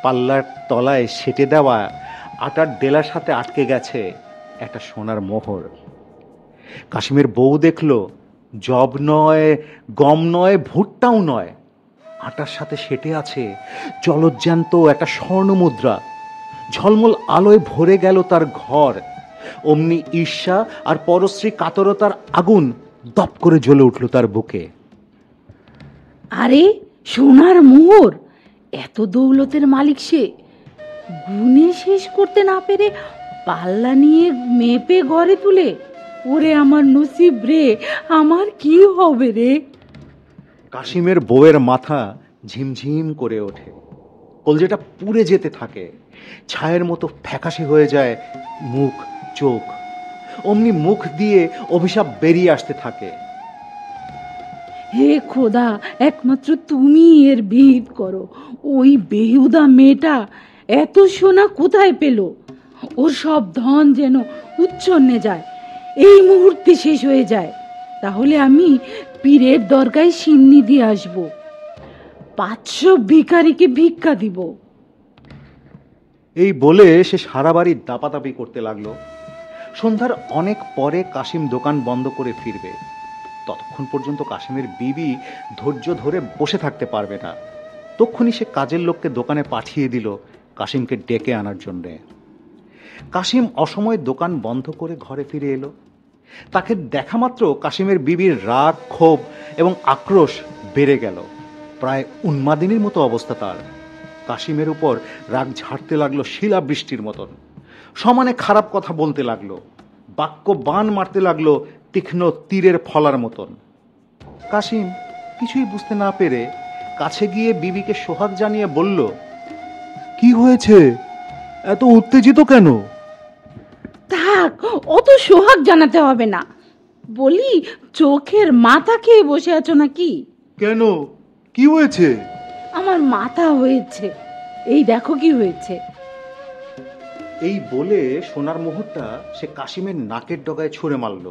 পাল্লার তলায় সেটে দেওয়া আটার ডেলার সাথে আটকে গেছে একটা সোনার মোহর। কাশিমের বউ দেখল, জব নয়, গম নয়, ভুট্টাও নয়, আটার সাথে সেটে আছে জলজ্যান্ত একটা স্বর্ণ মুদ্রা। ঝলমল আলোয় ভরে গেল তার ঘর। অমনি ঈর্ষা আর পরশ্রী কাতরতার আগুন দপ করে জ্বলে উঠল তার বুকে। আরে, সোনার মোহর! এত দৌলতের মালিক সে! গুনে শেষ করতে না পেরে পাল্লা নিয়ে মেপে ঘরে তুলে, ওরে আমার নসিব রে, আমার কি হবে রে! কাশিমের বউয়ের মাথা ঝিমঝিম করে ওঠে, কলজেটা পুড়ে যেতে থাকে, ছায়ের মতো ফ্যাকাশে হয়ে যায় মুখ চোখ। অমনি মুখ দিয়ে অভিশাপ বেরিয়ে আসতে থাকে। হে খোদা, একমাত্র তুমি এর ভেদ করো। ওই বেহুদা মেয়েটা এত সোনা কোথায় পেল? ওর সব ধন যেন উচ্ছন্নে যায়, এই মুহূর্তে শেষ হয়ে যায়। তাহলে আমি পীরের দরগায় সিন্নি দিয়ে আসবো, 500 ভিখারিকে ভিক্ষা দিব। এই বলে সে সারা বাড়ি দাপাদাপি করতে লাগলো। সন্ধ্যার অনেক পরে কাশিম দোকান বন্ধ করে ফিরবে। ততক্ষণ পর্যন্ত কাশিমের বিবি ধৈর্য ধরে বসে থাকতে পারবে না। তক্ষুনি সে কাজের লোককে দোকানে পাঠিয়ে দিল কাশিমকে ডেকে আনার জন্যে। কাশিম অসময়ে দোকান বন্ধ করে ঘরে ফিরে এলো। তাকে দেখা মাত্র কাশিমের বিবির রাগ, ক্ষোভ এবং আক্রোশ বেড়ে গেল। প্রায় উন্মাদিনীর মতো অবস্থা তার। কাশিমের উপর রাগ ঝাড়তে লাগলো শিলাবৃষ্টির মতন। সমানে খারাপ কথা বলতে লাগলো, বাক্য বান মারতে লাগলো তীক্ষ্ণ তীরের ফলার মতন। কাশিম কিছুই বুঝতে না পেরে কাছে গিয়ে বিবিকে সোহাগ জানিয়ে বলল, কি হয়েছে, এত উত্তেজিত কেন? থাক, অত সোহাগ জানাতে হবে না। বলি, চোখের মাথা খেয়ে বসে আছো নাকি? কেন, কি হয়েছে? আমার মাথা হয়েছে, এই দেখো কি হয়েছে। এই বলে সোনার মোহরটা সে কাশিমের নাকের ডগায় ছুঁড়ে মারল।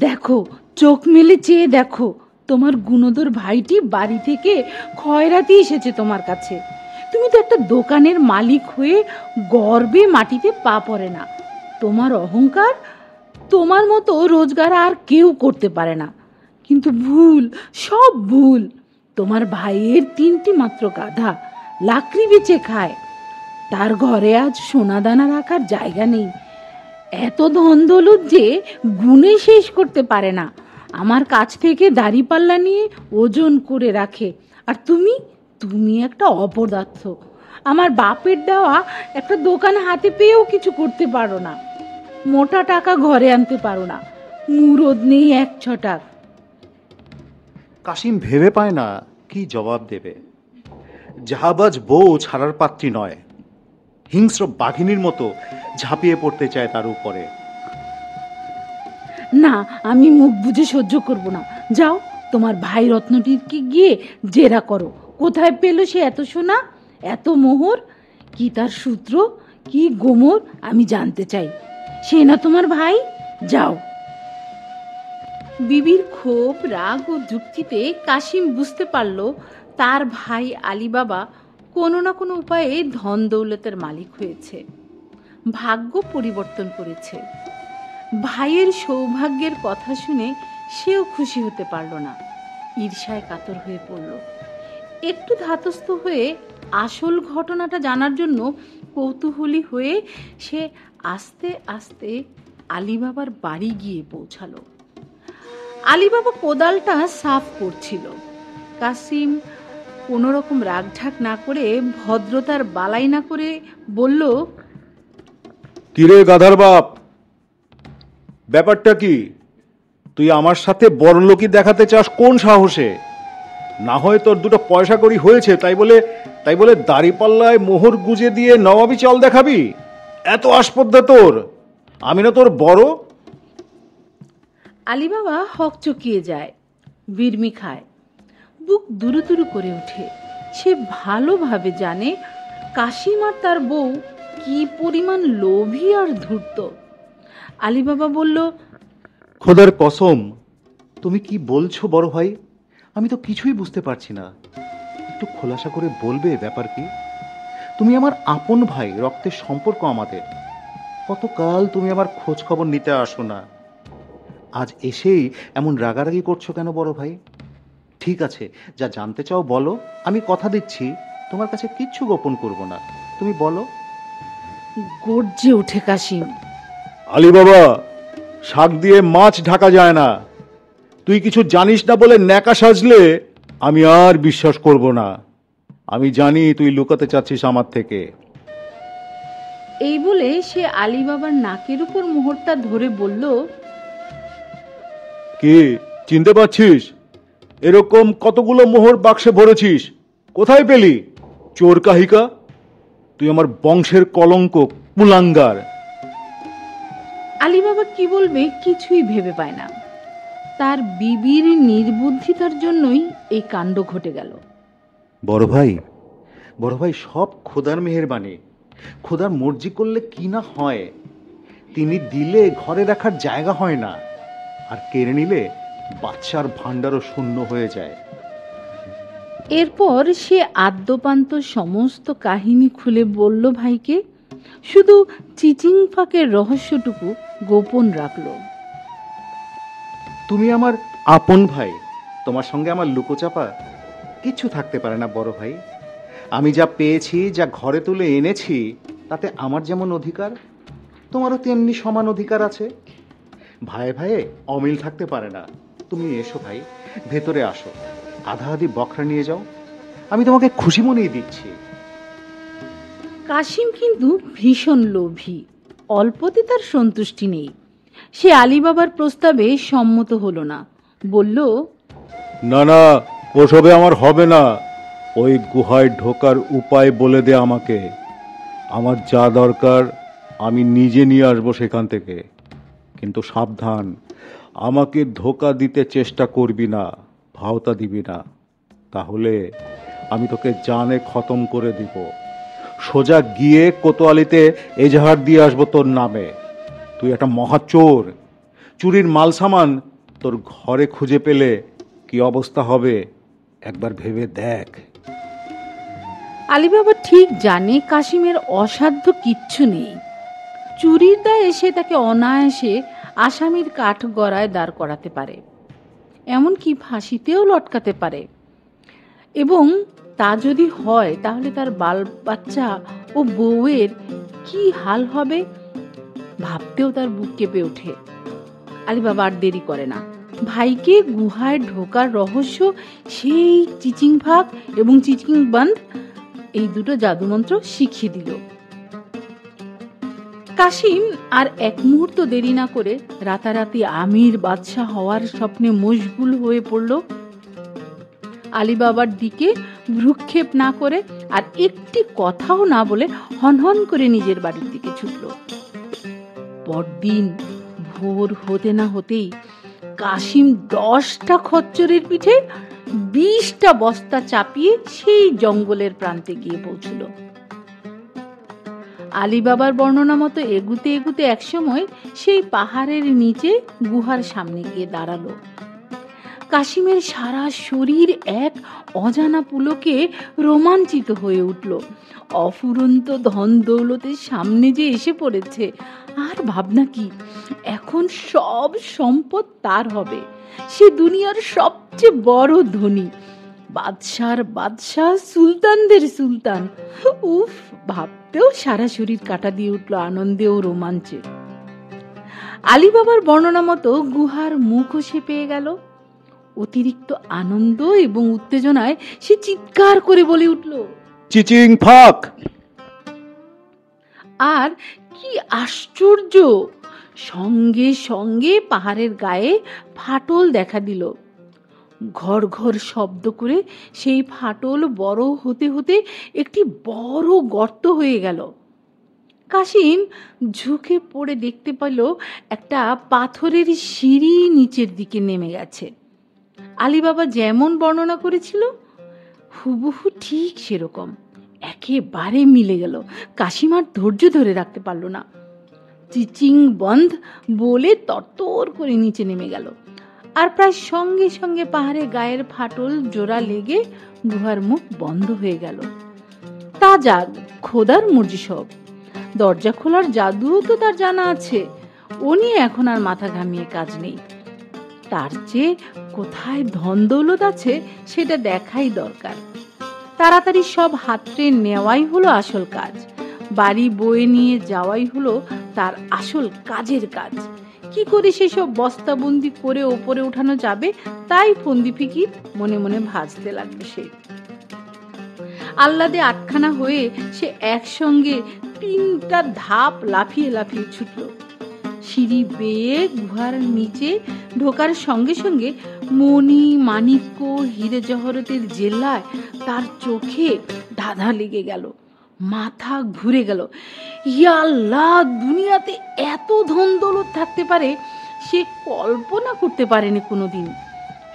দেখো, চোখ মেলে চেয়ে দেখো, তোমার গুণধর ভাইটি বাড়ি থেকে খয়রাতি এসেছে তোমার কাছে। তুমি তো একটা দোকানের মালিক হয়ে গর্বে মাটিতে পা পড়ে না। তোমার অহংকার, তোমার মতো রোজগার আর কেউ করতে পারে না। কিন্তু ভুল, সব ভুল। তোমার ভাইয়ের 3টি মাত্র গাধা, লাকড়ি বেচে খায়। তার ঘরে আজ সোনাদানা রাখার জায়গা নেই। এত ধন দৌলত যে গুণে শেষ করতে পারে না। আমার কাছ থেকে দাড়িপাল্লা নিয়ে ওজন করে রাখে। আর তুমি তুমি একটা অপদার্থ। আমার বাপের দেওয়া একটা দোকান হাতে পেয়েও কিছু করতে পারো না। মোটা টাকা ঘরে আনতে পারো না। মুরদ নেই 1 ছটাক। কাশিম ভেবে পায় না কি জবাব দেবে। জাহাবাজ বউ ছাড়ার পাত্রী নয়, হিংস্র বাঘিনীর মতো ঝাঁপিয়ে পড়তে চায় তার উপরে। না, আমি মুখ বুজে সহ্য করব না। যাও, তোমার ভাই রত্নটিকে গিয়ে জেরা করো। কোথায় পেল সে এত সোনা, এত মোহর? কি তার সূত্র, কি গোমর, আমি জানতে চাই। সে না তোমার ভাই? যাও। বিবির ক্ষোভ, রাগ ও যুক্তিতে কাশিম বুঝতে পারল তার ভাই আলী বাবা কোনো না কোনো উপায়ে ধন দৌলতের মালিক হয়েছে, ভাগ্য পরিবর্তন করেছে। ভাইয়ের সৌভাগ্যের কথা শুনে সেও খুশি হতে পারল না, ঈর্ষায় কাতর হয়ে পড়ল। একটু ধাতস্থ হয়ে আসল ঘটনাটা জানার জন্য কৌতূহলী হয়ে সে আস্তে আস্তে আলী বাবার বাড়ি গিয়ে পৌঁছালো। আলী বাবা কোদালটা সাফ করছিল। কাসিম কোনো রকম রাগঢাক না করে, ভদ্রতার বালাই না করে বলল, কিরে গাধার বাপ, ব্যাপারটা কি? তুই আমার সাথে বড়লোকি দেখাতে চাস কোন সাহসে? না হয় তোর 2 পয়সা করি হয়েছে তাই বলে দাড়িপাল্লায় মোহর গুজে দিয়ে নবাবি চল দেখাবি? এত আসপদ্ধা তোর? আমি না তোর বড়? আলী বাবা হকচকিয়ে যায়, বিড়মি খায়, বুক দুরু দুরু করে ওঠে। সে ভালোভাবে জানে কাশিম আর তার বউ কি পরিমাণ লোভী আর ধূর্ত। আলী বাবা বলল, খোদার কসম, তুমি কি বলছো বড় ভাই? আমি তো কিছুই বুঝতে পারছি না। একটু খোলাসা করে বলবে ব্যাপার কি? তুমি আমার আপন ভাই, রক্তের সম্পর্ক আমাদের। কতকাল তুমি আমার খোঁজ খবর নিতে আসো না, আজ এসেই এমন রাগারাগি করছো কেন বড় ভাই? ঠিক আছে, যা জানতে চাও বলো, আমি কথা দিচ্ছি তোমার কাছে কিচ্ছু গোপন করব না। তুমি বলো। গর্জে ওঠে কাশিম। আলী বাবা, শাক দিয়ে মাছ ঢাকা যায় না। তুই কিছু জানিস না বলে ন্যাকা সাজলে আমি আর বিশ্বাস করব না। আমি জানি তুই লুকাতে চাচ্ছিস আমার থেকে। এই বলে সে আলী বাবার নাকের উপর মোহরটা ধরে বলল, কি চিনতে পারছিস? এরকম কতগুলো মোহর বাক্সে ভরেছিস, কোথায় পেলি? চোর কাহিকা, তুই আমার বংশের কলঙ্ক, কুলাঙ্গার। আলী বাবা কি বলবে কিছুই ভেবে পায় না। তার বিবির নির্বুদ্ধিতার জন্যই এই কাণ্ড ঘটে গেল। বড় ভাই, সব খোদার মেহেরবানি। খোদার মর্জি করলে কি না হয়। তিনি দিলে ঘরে রাখার জায়গা হয় না, আর কেড়ে নিলে বাচ্চার ভাণ্ডারও শূন্য হয়ে যায়। এরপর সে আদ্যপান্ত সমস্ত কাহিনী খুলে বলল ভাইকে, শুধু চিচিং ফাঁকের রহস্যটুকু গোপন রাখল। তুমি আমার আপন ভাই, তোমার সঙ্গে আমার লুকোচাপা কিচ্ছু থাকতে পারে না বড় ভাই। আমি যা পেয়েছি, যা ঘরে তুলে এনেছি, তাতে আমার যেমন অধিকার, তোমারও তেমনি সমান অধিকার আছে। ভাইয়ে ভাইয়ে অমিল থাকতে পারে না। তুমি এসো ভাই, ভেতরে আসো, আধা আধি বকরা নিয়ে যাও। আমি তোমাকে খুশি মনেই দিচ্ছি। কাশিম কিন্তু ভীষণ লোভী, অল্পতে তার সন্তুষ্টি নেই। সে আলীবাবার প্রস্তাবে সম্মত হলো না, বলল, না না, ওসবে আমার হবে না। ওই গুহায় ঢোকার উপায় বলে দে আমাকে। আমার যা দরকার আমি নিজে নিয়ে আসবো সেখান থেকে। কিন্তু সাবধান, আমাকে ধোকা দিতে চেষ্টা করবি না, ভাওতা দিবি না। তাহলে আমি তোকে জানে খতম করে দিব। সোজা গিয়ে কোতোয়ালিতে এজাহার দিয়ে আসবো তোর নামে। তুই একটা মহাচোর। চুরির মাল সামান তোর ঘরে খুঁজে পেলে কি অবস্থা হবে একবার ভেবে দেখ। আলীবাবা ঠিক জানে কাশিমের অসাধ্য কিচ্ছু নেই। চুরির দায়ে এসে তাকে অনায়াসে আসামির কাঠগড়ায় দাঁড় করাতে পারে, এমনকি ফাঁসিতেও লটকাতে পারে। এবং তা যদি হয় তাহলে তার বাল বাচ্চা ও বউয়ের কি হাল হবে ভাবতেও তার বুক কেঁপে ওঠে। আলীবাবা আর দেরি করে না, ভাইকে গুহায় ঢোকার রহস্য, সেই চিচিং ফাঁক এবং চিচিং বন্ধ, এই দুটো জাদুমন্ত্র শিখিয়ে দিল। কাশিম আর এক মুহূর্ত দেরি না করে রাতারাতি আমির বাদশাহ হওয়ার স্বপ্নে মশগুল হয়ে পড়ল। আলীবাবার দিকে ভ্রুক্ষেপ না করে আর একটি কথাও না বলে হনহন করে নিজের বাড়ির দিকে ছুটল। পরদিন ভোর হতে না হতেই কাশিম 10টা খচ্চরের পিঠে 20টা বস্তা চাপিয়ে সেই জঙ্গলের প্রান্তে গিয়ে পৌঁছল। আলীবাবার বর্ণনা মতো এগুতে এগুতে একসময় সেই পাহাড়ের নিচে গুহার সামনে গিয়ে দাঁড়ালো। কাশিমের সারা শরীর এক অজানা পুলকে রোমাঞ্চিত হয়ে উঠল। অফুরন্ত ধন দৌলতের সামনে যে এসে পড়েছে, আর ভাবনা কি, এখন সব সম্পদ তার হবে। সে দুনিয়ার সবচেয়ে বড় ধনী, বাদশার বাদশাহ, সুলতানদের সুলতান। উফ, ভাবতেও সারা শরীর কাটা দিয়ে উঠল আনন্দে ও রোমাঞ্চে। আলীবাবার বর্ণনা মতো গুহার মুখও সে পেয়ে গেল। অতিরিক্ত আনন্দ এবং উত্তেজনায় সে চিৎকার করে বলে উঠল, চিচিং ফাক! আর কি আশ্চর্য, সঙ্গে সঙ্গে পাহাড়ের গায়ে ফাটল দেখা দিল। ঘর ঘর শব্দ করে সেই ফাটল বড় হতে হতে একটি বড় গর্ত হয়ে গেল। কাশিম ঝুঁকে পড়ে দেখতে পেল একটা পাথরের সিঁড়ি নিচের দিকে নেমে গেছে। আলীবাবা যেমন বর্ণনা করেছিল হুবহু ঠিক সেরকম, একেবারে মিলে গেল। কাশিম আর ধৈর্য ধরে রাখতে পারল না, চিচিং বন্ধ বলে তরতর করে নিচে নেমে গেল। আর প্রায় সঙ্গে সঙ্গে পাহাড়ে গায়ের ফাটল জোড়া লেগে গুহার মুখ বন্ধ হয়ে গেল। তা যাক, খোদার মর্জি সব। দরজা খোলার জাদুও তো তার জানা আছে, ও নিয়ে এখন আর মাথা ঘামিয়ে কাজ নেই। তার চেয়ে কোথায় ধন দৌলত আছে সেটা দেখাই দরকার। তাড়াতাড়ি সব হাতড়ে নেওয়াই হলো আসল কাজ, বাড়ি বয়ে নিয়ে যাওয়াই হলো তার আসল কাজের কাজ। কি করে সেসব বস্তাবন্দি করে ওপরে উঠানো যাবে তাই ফন্দি ফিকির মনে মনে ভাজতে লাগবে সে। আহ্লাদে আটখানা হয়ে সে একসঙ্গে 3টা ধাপ লাফিয়ে লাফিয়ে ছুটল। সিঁড়ি বেয়ে গুহার নিচে ঢোকার সঙ্গে সঙ্গে মণি মাণিক্য হিরে জহরতের জেলায় তার চোখে ধাঁধা লেগে গেল, মাথা ঘুরে গেল। ইয়া আল্লাহ, দুনিয়াতে এত ধন দৌলত থাকতে পারে সে কল্পনা করতে পারেনি কোনোদিন।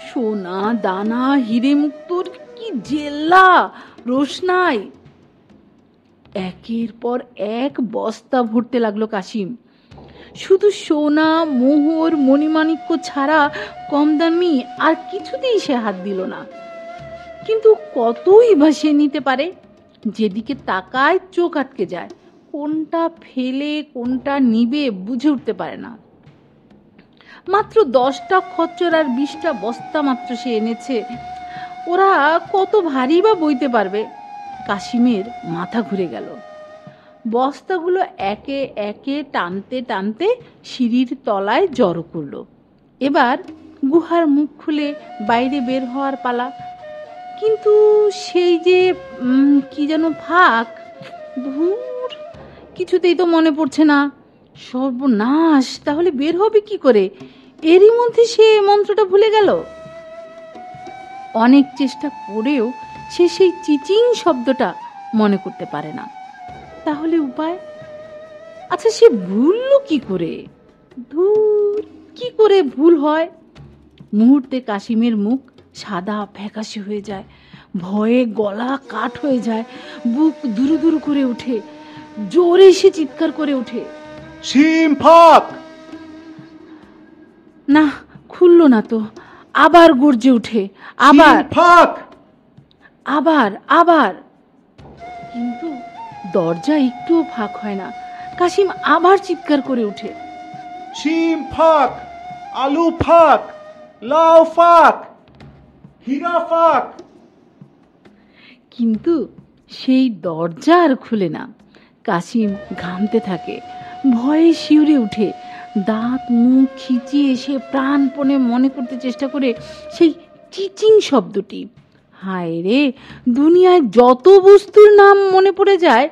সোনা দানা হিরে মুক্তোর কি জেল্লা রোশনাই! একের পর এক বস্তা ভরতে লাগলো কাশিম। শুধু সোনা মোহর মণিমাণিক্য ছাড়া কম দামি আর কিছুতেই সে হাত দিল না। কিন্তু কতই বা সে নিতে পারে? যেদিকে তাকায় চোখ আটকে যায়, কোনটা ফেলে কোনটা নিবে বুঝে উঠতে পারে না। মাত্র 10টা খচ্চর আর 20টা বস্তা মাত্র সে এনেছে, ওরা কত ভারী বা বইতে পারবে? কাশিমের মাথা ঘুরে গেল। বস্তাগুলো একে একে টানতে টানতে সিঁড়ির তলায় জড়ো করলো। এবার গুহার মুখ খুলে বাইরে বের হওয়ার পালা। কিন্তু সেই যে কি যেন ফাঁক, ধুর, কিছুতেই তো মনে পড়ছে না। সর্বনাশ, তাহলে বের হবে কি করে? এরই মধ্যে সে মন্ত্রটা ভুলে গেল। অনেক চেষ্টা করেও সে সেই চিচিং শব্দটা মনে করতে পারে না। তাহলে উপায়? আচ্ছা, সে ভুলল কি করে? ধুর, কি করে ভুল হয়? মুহূর্তে কাশিমের মুখ সাদা ফ্যাকাশে হয়ে যায়, ভয়ে গলা কাঠ হয়ে যায়, বুক দুরু দুরু করে ওঠে, জোরে সে চিৎকার করে ওঠে, সীম ফাঁক! না, খুলল না তো। আবার গর্জে ওঠে, আবার ফাঁক! আবার আবার, কিন্তু দরজা একটুও ফাঁক হয় না। কাশিম আবার চিৎকার করে ওঠে, শিম ফাঁক, আলু ফাঁক, লাউ ফাঁক, হীরা ফাঁক! কিন্তু সেই দরজা আর খুলে না। কাশিম ঘামতে থাকে, ভয়ে শিউরে উঠে, দাঁত মুখ খিচিয়ে সে প্রাণপণে মনে করতে চেষ্টা করে সেই চিচিং শব্দটি। হায় রে, দুনিয়ায় যত বস্তুর নাম মনে পড়ে যায়,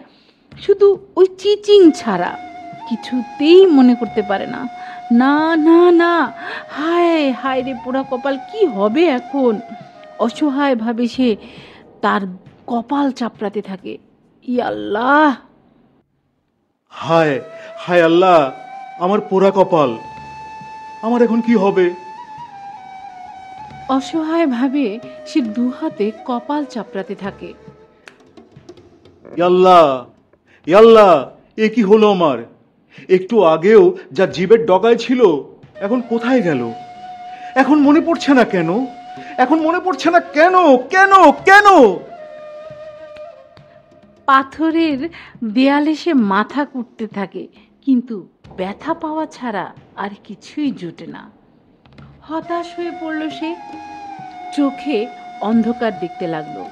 শুধু ওই চিচিং ছাড়া কিছুতেই মনে করতে পারে না। না না না, হায় হায় রে পোড়া কপাল, কি হবে এখন? অসহায় ভাবে সে তার কপাল চাপড়াতে থাকে। আল্লাহ! হায় হায় আল্লাহ, আমার পোড়া কপাল, আমার এখন কি হবে? অসহায় ভাবে সে দুহাতে কপাল চাপড়াতে থাকে। আল্লাহ আল্লাহ, এ কি হলো আমার? একটু আগেও যা জিভের ডগায় ছিল, এখন কোথায় গেল? এখন মনে পড়ছে না কেন? এখন মনে পড়ছে না কেন? কেন কেন? পাথরের দেয়ালে সে মাথা কুটতে থাকে, কিন্তু ব্যথা পাওয়া ছাড়া আর কিছুই জোটে না। হতাশ হয়ে পড়ল সে, চোখে অন্ধকার দেখতে লাগলো।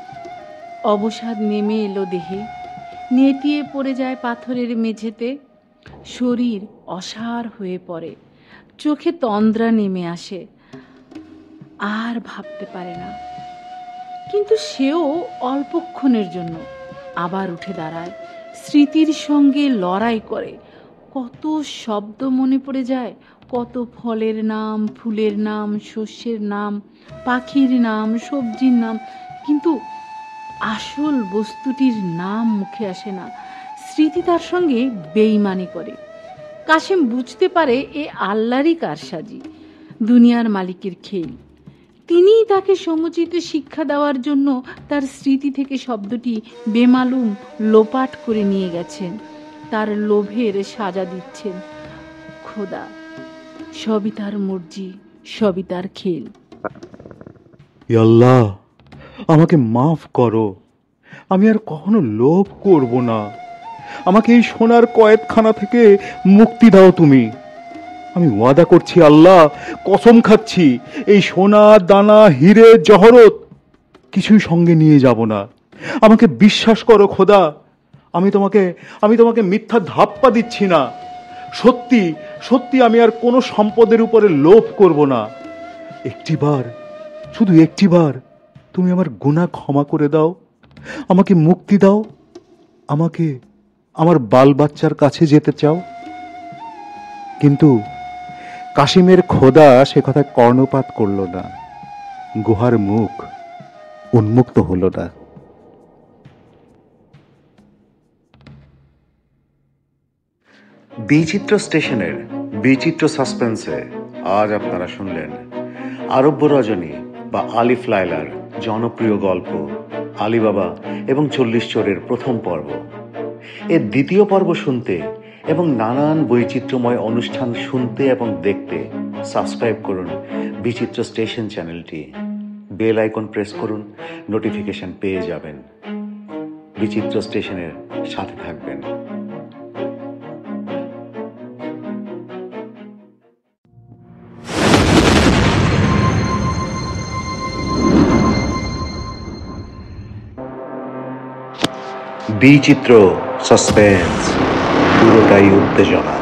অবসাদ নেমে এলো দেহে, নেতিয়ে পড়ে যায় পাথরের মেঝেতে। শরীর অসাড় হয়ে পড়ে, চোখে তন্দ্রা নেমে আসে, আর ভাবতে পারে না। কিন্তু সেও অল্পক্ষণের জন্য আবার উঠে দাঁড়ায়, স্মৃতির সঙ্গে লড়াই করে। কত শব্দ মনে পড়ে যায়, কত ফলের নাম, ফুলের নাম, শস্যের নাম, পাখির নাম, সবজির নাম, কিন্তু আসল বস্তুটির নাম মুখে আসে না। স্মৃতি তার সঙ্গে বেইমানি করে। কাশিম বুঝতে পারে এ আল্লাহরই কারসাজি, দুনিয়ার মালিকের খেল। তিনিই তাকে সমুচিত শিক্ষা দেওয়ার জন্য তার স্মৃতি থেকে শব্দটি বেমালুম লোপাট করে নিয়ে গেছেন, তার লোভের সাজা দিচ্ছেন। খোদা, সবই তার মর্জি, সবই তার খেল। আল্লাহ, আমাকে মাফ করো, আমি আর কখনো লোভ করব না। আমাকে এই সোনার কয়েদখানা থেকে মুক্তি দাও তুমি। আমি ওয়াদা করছি আল্লাহ, কসম খাচ্ছি, এই সোনা দানা হিরে জহরত কিছুই সঙ্গে নিয়ে যাব না। আমাকে বিশ্বাস করো খোদা, আমি তোমাকে মিথ্যা ধাপ্পা দিচ্ছি না। সত্যি সত্যি আমি আর কোনো সম্পদের উপরে লোভ করব না। একটিবার, শুধু একটিবার তুমি আমার গুনাহ ক্ষমা করে দাও, আমাকে মুক্তি দাও, আমাকে আমার বাল বাচ্চার কাছে যেতে চাও। কিন্তু কাশিমের খোদা সে কথায় কর্ণপাত করল না। গুহার মুখ উন্মুক্ত হল না। বিচিত্র স্টেশনের বিচিত্র সাসপেন্সে আজ আপনারা শুনলেন আরব্য রজনী বা আলিফ লায়লার জনপ্রিয় গল্প আলিবাবা এবং 40 চোরের প্রথম পর্ব। এর দ্বিতীয় পর্ব শুনতে এবং নানান বৈচিত্র্যময় অনুষ্ঠান শুনতে এবং দেখতে সাবস্ক্রাইব করুন বিচিত্র স্টেশন চ্যানেলটি। বেল আইকন প্রেস করুন, নোটিফিকেশন পেয়ে যাবেন। বিচিত্র স্টেশনের সাথে থাকবেন। বিচিত্র সাসপেন্স, পুরোটাই উত্তেজনা।